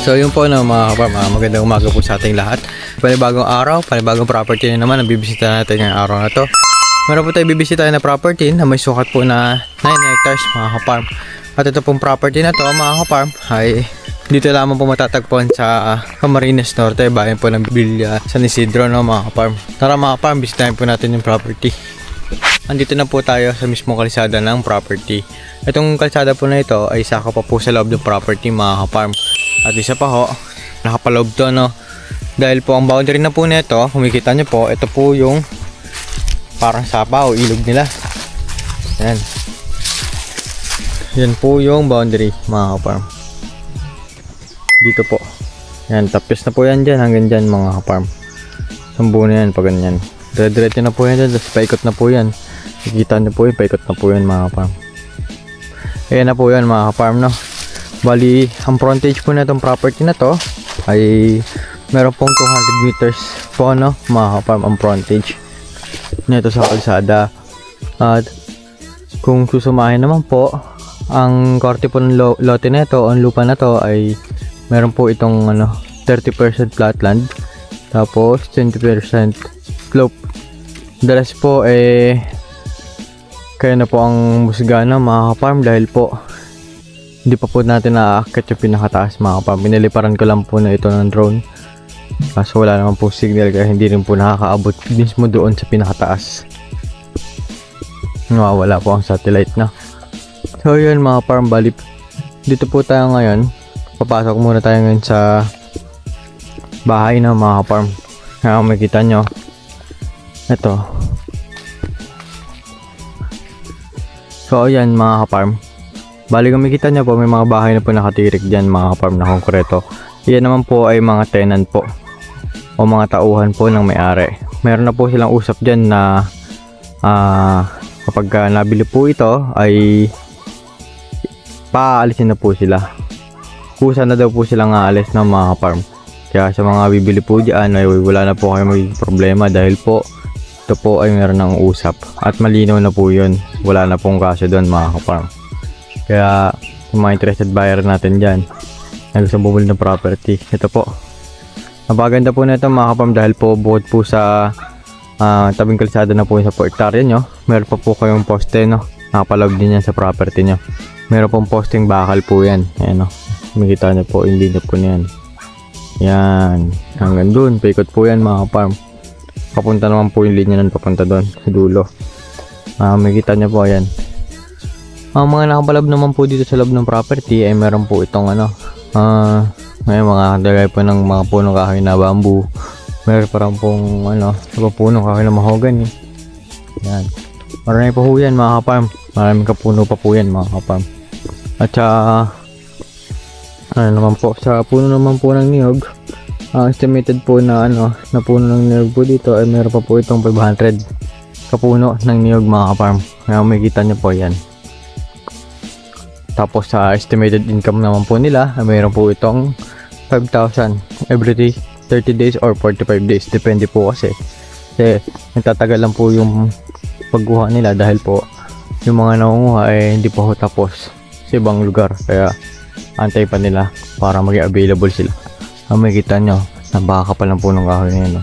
So yun po no mga kaparm, magandang umaga po sa ating lahat. Panibagong araw, panibagong property na naman ang bibisita natin ngayong araw na to. Meron po tayo bibisita na property na may sukat po na 9 hectares mga kaparm. At ito pong property na to mga kaparm ay dito lamang po matatagpuan sa Camarines Norte, bayan po ng Villa San Isidro no mga kaparm. Tara mga kaparm, bisitahin po natin yung property. Andito na po tayo sa mismong kalsada ng property. Itong kalsada po na ito ay saka pa po sa loob ng property mga kaparm. At isa pa ho, nakapaloob to no. Dahil po ang boundary na po nito, kumikita nyo po, ito po yung parang sapa o ilog nila. Yan. Yan po yung boundary mga kaparm. Dito po. Yan, tapos na po yan dyan hanggang dyan mga kaparm. Sambu na yan pag ganyan. Dire-diretso na po yan dyan, tapos paikot na po yan. Kikita nyo po yun, paikot na po yan mga kaparm. Ayan na po yan mga kaparm no. Bali, ang frontage po na itong property na to ay meron pong 200 meters po no mga kaparm ang frontage nito sa kalsada. At kung susumahin naman po, ang korte po ng lote na ito, ang lupa na to ay meron po itong 30% flatland tapos 20% slope. Dalas po kaya na po ang musgana mga kaparm dahil po hindi pa po natin naaakit yung pinakataas mga kaparm. Piniliparan ko lang po na ito ng drone kaso wala naman po signal kaya hindi rin po nakakaabot mismo doon sa pinakataas. Nawawala po ang satellite na. So yun mga kaparm, bali dito po tayo ngayon. Papasok muna tayo ngayon sa bahay na mga kaparm. Kaya makikita nyo ito. So ayan mga kaparm, bali kung makikita nyo po may mga bahay na po nakatirik dyan mga kaparm na konkreto. Yan naman po ay mga tenant po o mga tauhan po ng may-ari. Meron na po silang usap dyan na kapag nabili po ito ay paalisin na po sila. Kusa na daw po silang aalis ng mga kaparm. Kaya sa mga bibili po dyan ay wala na po kayo may problema dahil po ito po ay meron ng usap at malinaw na po yun. Wala na pong kaso doon mga kaparm. Kaya yung mga interested buyer natin dyan na gusto bumili ng property, ito po. Napaganda po na ito mga kaparm dahil po bukod po sa tabing kalsada na po sa po hektarya nyo, meron pa po kayong poste no. Nakapalog din yan sa property nyo. Meron pong posting bakal po yan. Ayan no. Makikita nyo po yung linya po niyan. Yan. Hanggang dun. Paikot po yan mga kaparm. Papunta naman po yung linya nun papunta doon sa dulo. Makikita nyo po yan. Ang mga nakapalab naman po dito sa loob ng property ay meron po itong may mga dagay po ng mga punong kahoy na bamboo. Meron parang pong punong kahoy na mahogany. Yan. Marami po yan mga kaparm. Maraming kapuno pa po yan mga kaparm. At naman po sa puno naman po ng niyog, estimated po na na puno ng niyog po dito ay meron pa po itong 500 kapuno ng niyog mga kaparm. Kaya makikita nyo po yan. Tapos sa estimated income naman po nila ay meron po itong 5,000 every 30 days or 45 days. Depende po kasi nagtatagal lang po yung pagkuha nila dahil po yung mga nangunguha ay hindi pa ho tapos sa ibang lugar. Kaya antay pa nila para maging available sila. Makikita nyo, nabaka pa lang po ng kahoy na yun.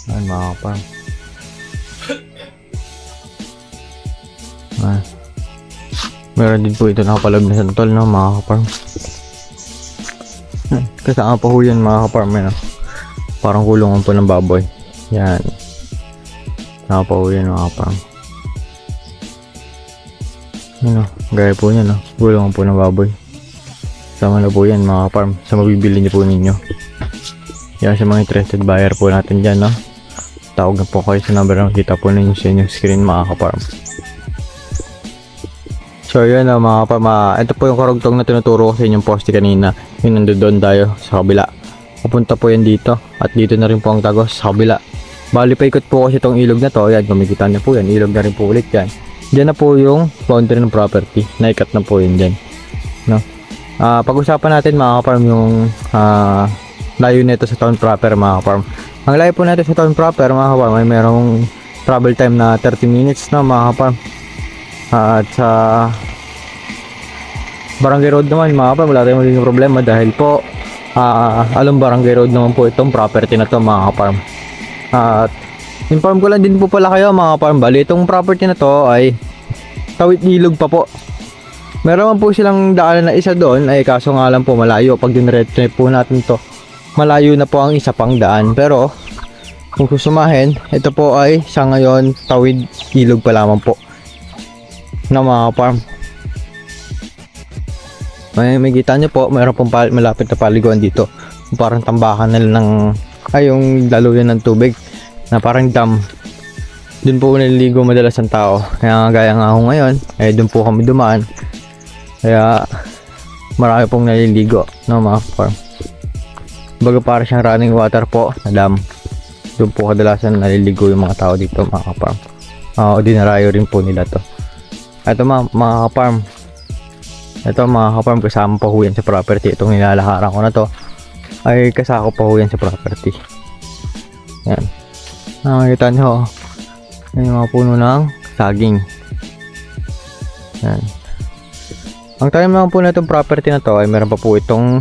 Ayan mga kaparm. Meron din po ito nakapalab na santol no mga kaparm. Kasama pa ho yan mga kaparm. Parang kulungan po ng baboy. Yan. Kasama pa ho yan mga kaparm. Gaya po niya gulong po ng baboy. Sama na po yan mga kaparm sa mabibili niyo po ninyo. Yan sa mga interested buyer po natin dyan tawag na po kayo sa number na kita po ninyo sa inyong screen mga kaparm. So yun mga kaparm, ito po yung karugtong na tinuturo ko sa inyong poste kanina. Yun nandoon tayo sa kabila. Papunta po yan dito at dito na rin po ang tagos sa kabila. Bali paikot po kasi itong ilog na to. Ayan, kumikita niyo po yan, ilog na rin po ulit yan. Diyan na po yung boundary ng property. Naikat na po yun dyan. Pag-usapan natin mga kaparm yung layo nito sa town proper mga kaparm. Ang layo po natin sa town proper mga kaparm ay merong travel time na 30 minutes na mga kaparm. At sa barangay road naman mga kaparm, wala tayong magiging problema dahil po alam barangay road naman po itong property na to mga kaparm. At inform ko lang din po pala kayo mga kaparm, bali itong property na to ay tawid ilog pa po. Meron po silang daanan na isa doon, ay kaso nga lang po malayo. Pag dinretso po natin to, malayo na po ang isa pang daan. Pero kung susumahin, ito po ay sa ngayon tawid ilog pa lamang po na mga farm. May kita nyo po, mayroon pong malapit na paliguan dito. Parang tambakan na lang yung daluyan ng tubig na parang dam. Doon po naliligo madalas ang tao. Kaya gaya nga ako ngayon, doon po kami dumaan. Kaya marami pong naliligo no mga farm. Baga para siyang running water po na dam. Doon po kadalasan naliligo yung mga tao dito mga farm. Dinarayo rin po nila to. Ito mga farm. Ito mga farm, kasama pa ho yan sa property. Itong nilalakaran ko na to ay kasako pa ho yan sa property. Yan. Nakikita nyo, yan yung mga puno ng saging. Yan. Ang tanim naman po na itong property na to ay meron pa po itong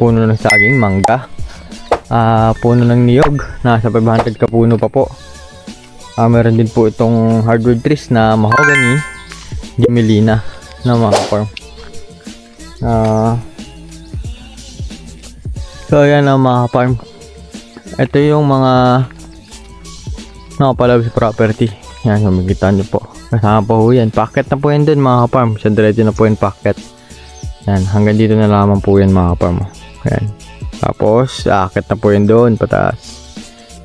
puno ng saging, mangga, puno ng niyog, nasa 500 ka puno pa po. Meron din po itong hardwood trees na mahogany, gimelina na mga farm. So yan ang mga farm. Ito yung mga nakapalab sa property. Yan, makikita nyo po. Kasama po yan. Packet na po yan dun mga farm. Sa diretso na po yung packet. Yan, hanggang dito na lamang po yan mga farm. Yan. Tapos, akit na po yan doon, pataas.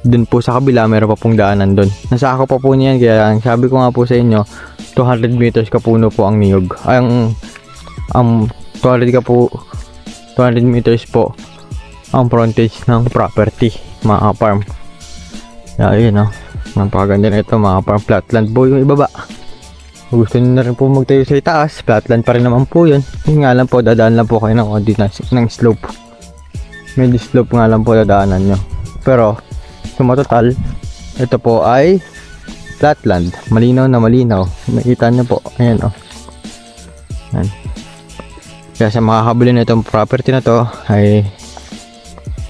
Doon po sa kabila, meron pa pong daanan doon. Nasako pa po niyan, kaya sabi ko nga po sa inyo, 200 meters kapuno po ang niyog. Ay, ang 200 meters po ang frontage ng property mga farm. Yan, yun, napakaganda na ito mga farm. Flatland po yung ibaba. Gusto nyo na rin po magtayo sa itaas, flatland pa rin naman po yun. Yung nga lang po, dadaan lang po kayo ng konti ng slope. Medyo slope nga lang po dadaanan nyo. Pero sumatotal, ito po ay flatland. Malinaw na malinaw. Makita nyo po, ayan Ayan. Kaya sa makakabili na itong property na to ay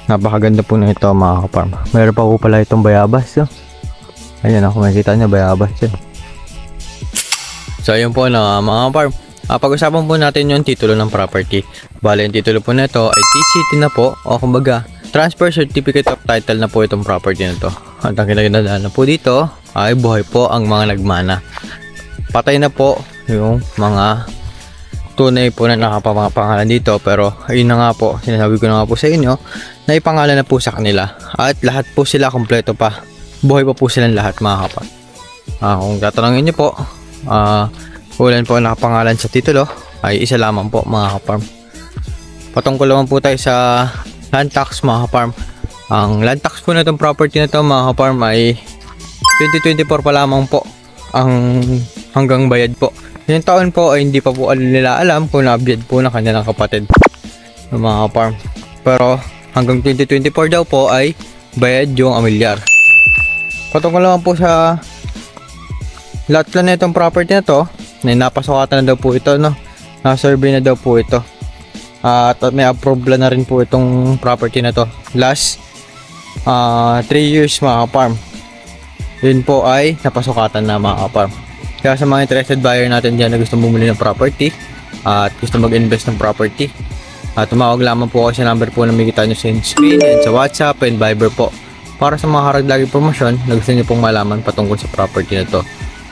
napakaganda po na ito mga farm. Meron pa po pala itong bayabas. Ayan makikita nyo bayabas yan. So ayun po na mga farm. Pag-usapan po natin yung titulo ng property. Bale yung titulo po na ito ay TCT na po, o kumbaga Transfer Certificate of Title na po itong property na to. At ang kinagandaan na po dito ay buhay po ang mga nagmana. Patay na po yung mga tunay po na nakapangalan dito, pero ayun na nga po, sinasabi ko na nga po sa inyo na ipangalan na po sa kanila. At lahat po sila kompleto pa. Buhay pa po silang lahat mga kapatid. Kung tatanungin nyo po, ulan po nakapangalan sa titulo ay isa lamang po mga kaparm. Patungkol naman po tayo sa land tax mga kaparm. Ang land tax po na itong property na ito mga kaparm ay 2024 pa lamang po ang hanggang bayad po. Yung taon po ay hindi pa po nila alam kung nabiyad po na kanilang kapatid mga kaparm. Pero hanggang 2024 daw po ay bayad yung amilyar. Patungkol naman po sa lot plan na itong property na to, napasukatan na daw po ito, na-survey na daw po ito. At may approve na rin po itong property na to. Last 3 years mga farm. Yun po ay napasukatan na mga farm. Kaya sa mga interested buyer natin dyan na gusto bumili ng property at gusto mag-invest ng property, tumawag lamang po kayo sa number po na makikita nyo sa screen and sa WhatsApp and Viber po. Para sa mga karagdagang impormasyon na gusto nyo pong malaman patungkol sa property na to.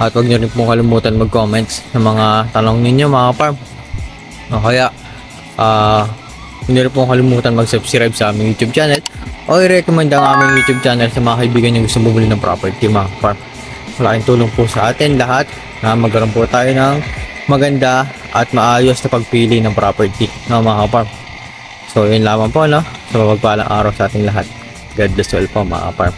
At huwag nyo rin pong kalimutan mag-comments ng mga tanong ninyo mga farm. Kaya huwag nyo rin pong kalimutan mag-subscribe sa aming YouTube channel o i-recommend ang aming YouTube channel sa mga kaibigan nyo gusto bumili ng property mga farm. Malaking tulong po sa atin lahat na magkaroon po tayo ng maganda at maayos na pagpili ng property mga farm. So yun lamang po sa mapagpalang araw sa ating lahat. God bless you all po mga farm.